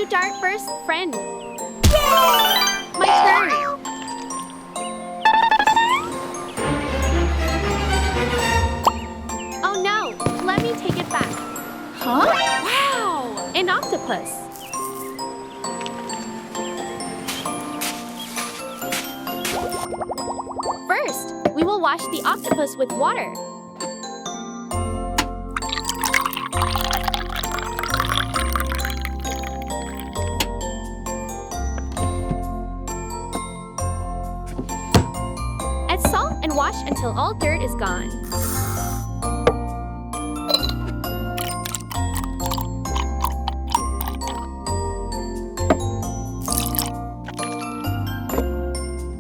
dart first, friend. My turn. Oh no, let me take it back. Huh? Wow, an octopus. First, we will wash the octopus with water. Add salt and wash until all dirt is gone.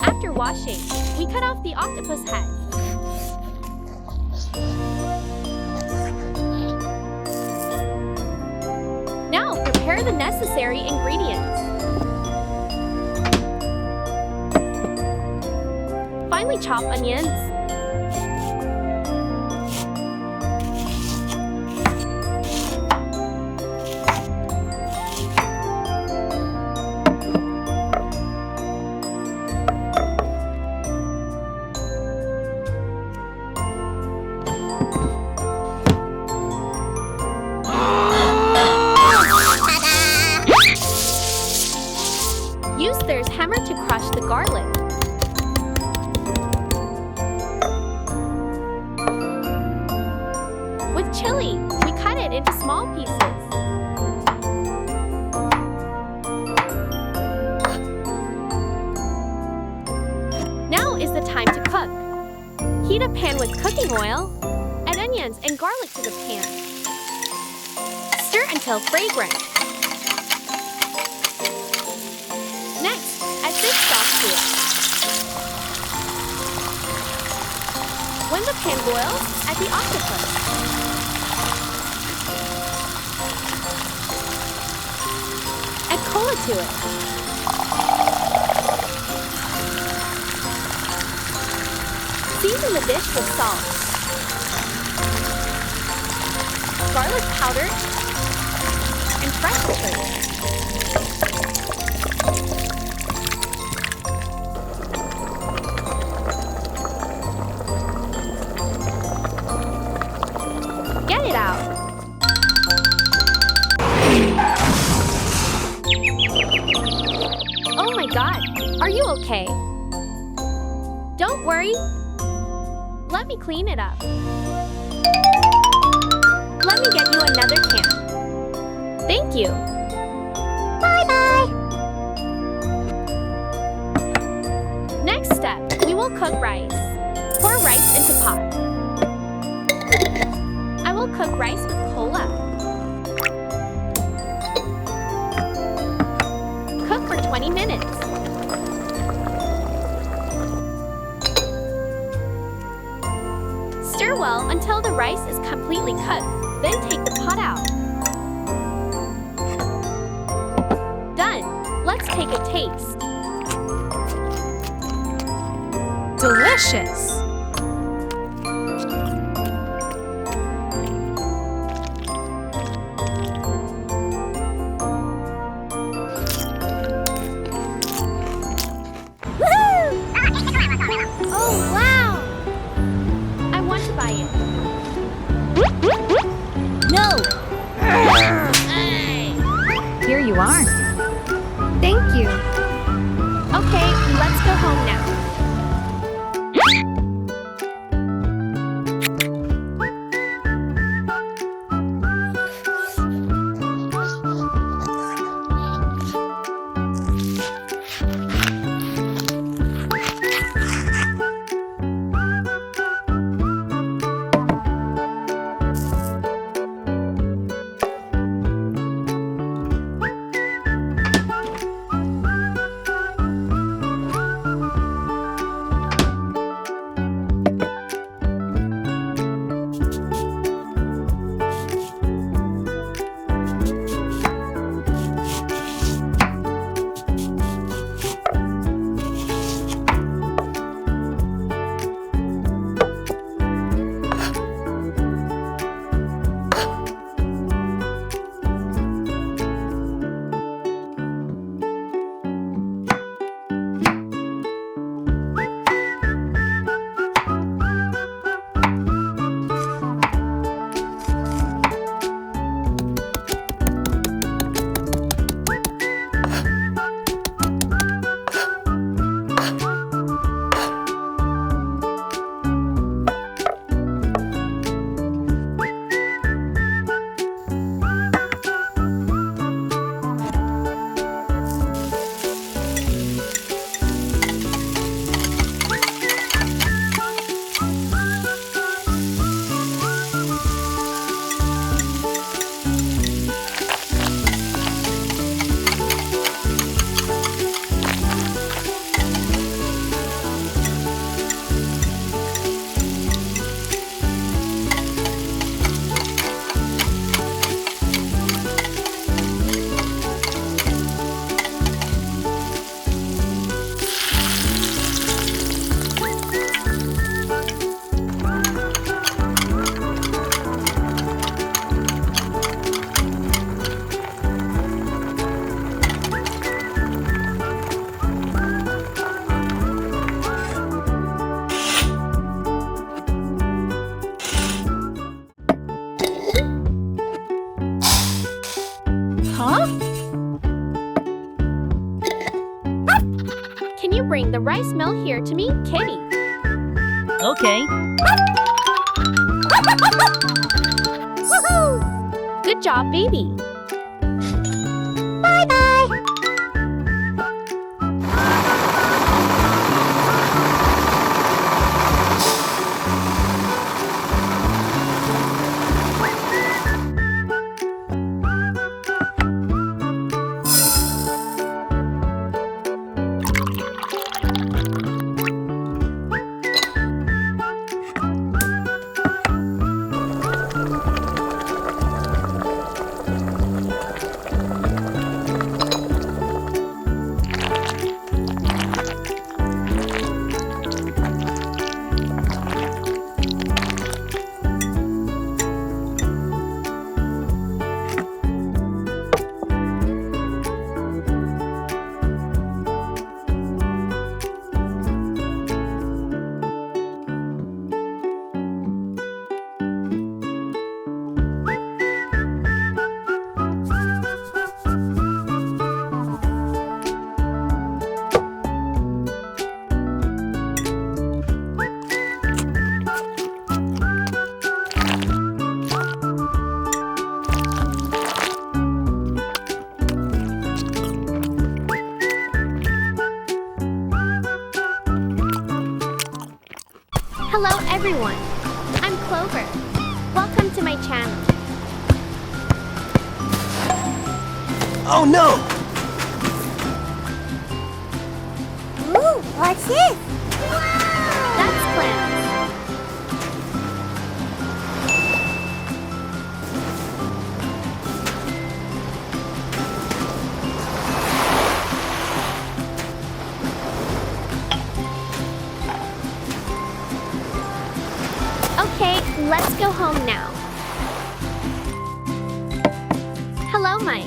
After washing, we cut off the octopus head. Now prepare the necessary ingredients. Finely chop onions. Use there's hammer to crush the garlic. With chili, we cut it into small pieces. Now is the time to cook. Heat a pan with cooking oil. Add onions and garlic to the pan. Stir until fragrant. Next, add fish sauce to it. When the pan boils, add the octopus. Add cola to it. Season the dish with salt, garlic powder, and fresh chili. Get it out. Oh my God, are you okay? Don't worry. Let me clean it up. Let me get you another can. Thank you. Bye-bye. Next step, we will cook rice. Pour rice into pot. I will cook rice with cola. Cook for 20 minutes. Stir well until the rice is completely cooked. Then take the pot out. Done. Let's take a taste. Delicious! Oh, wow! I want to buy it. No! Here you are. Thank you. Okay, let's go home now. the rice mill here to meet Kitty. Okay. Woohoo! Good job, baby. Bye-bye. Hello, everyone. I'm Clover. Welcome to my channel. Oh no! Ooh, what's this? That's clams. Okay, let's go home now. Hello, Mike.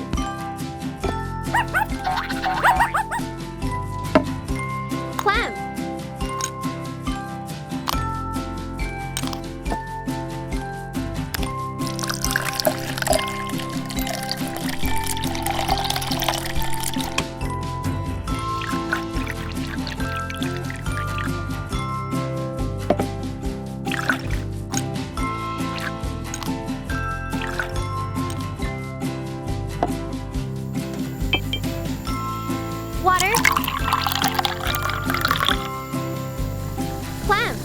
Clam. Water. Clam.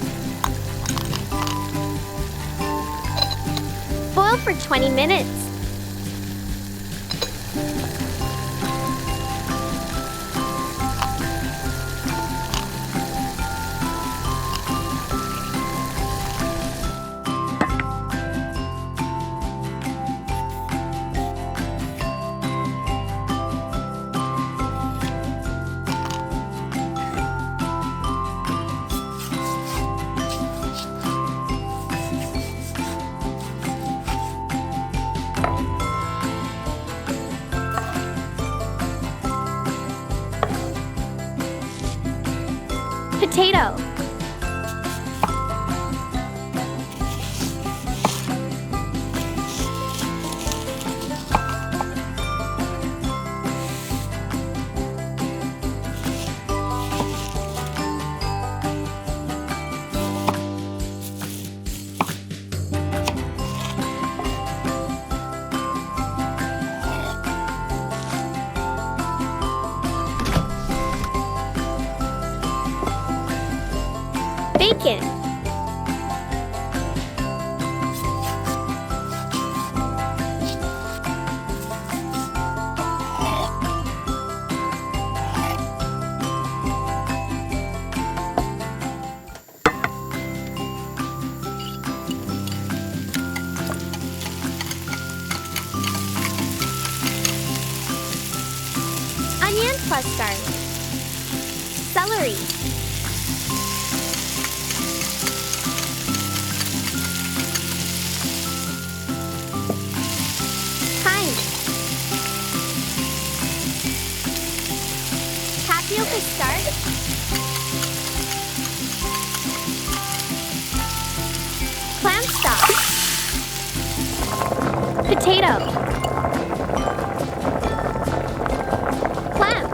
Boil for 20 minutes. Potato. Bacon. Onion plus garlic. Celery. Tapioca starch. Clam stock. Potato. Clam.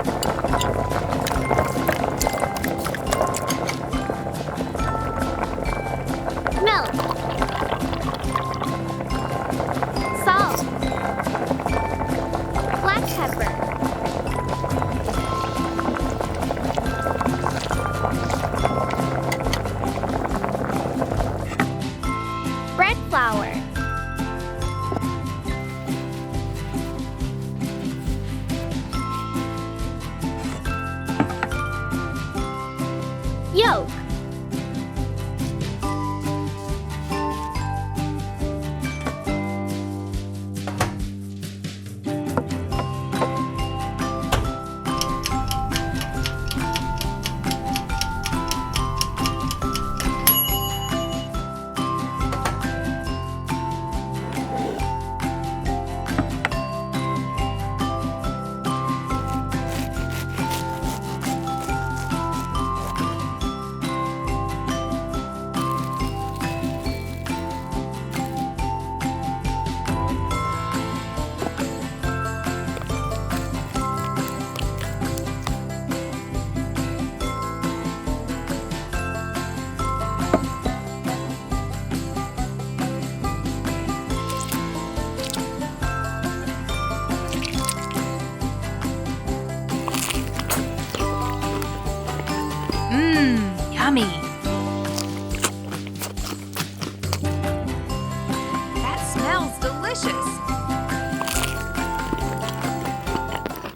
Yummy. That smells delicious.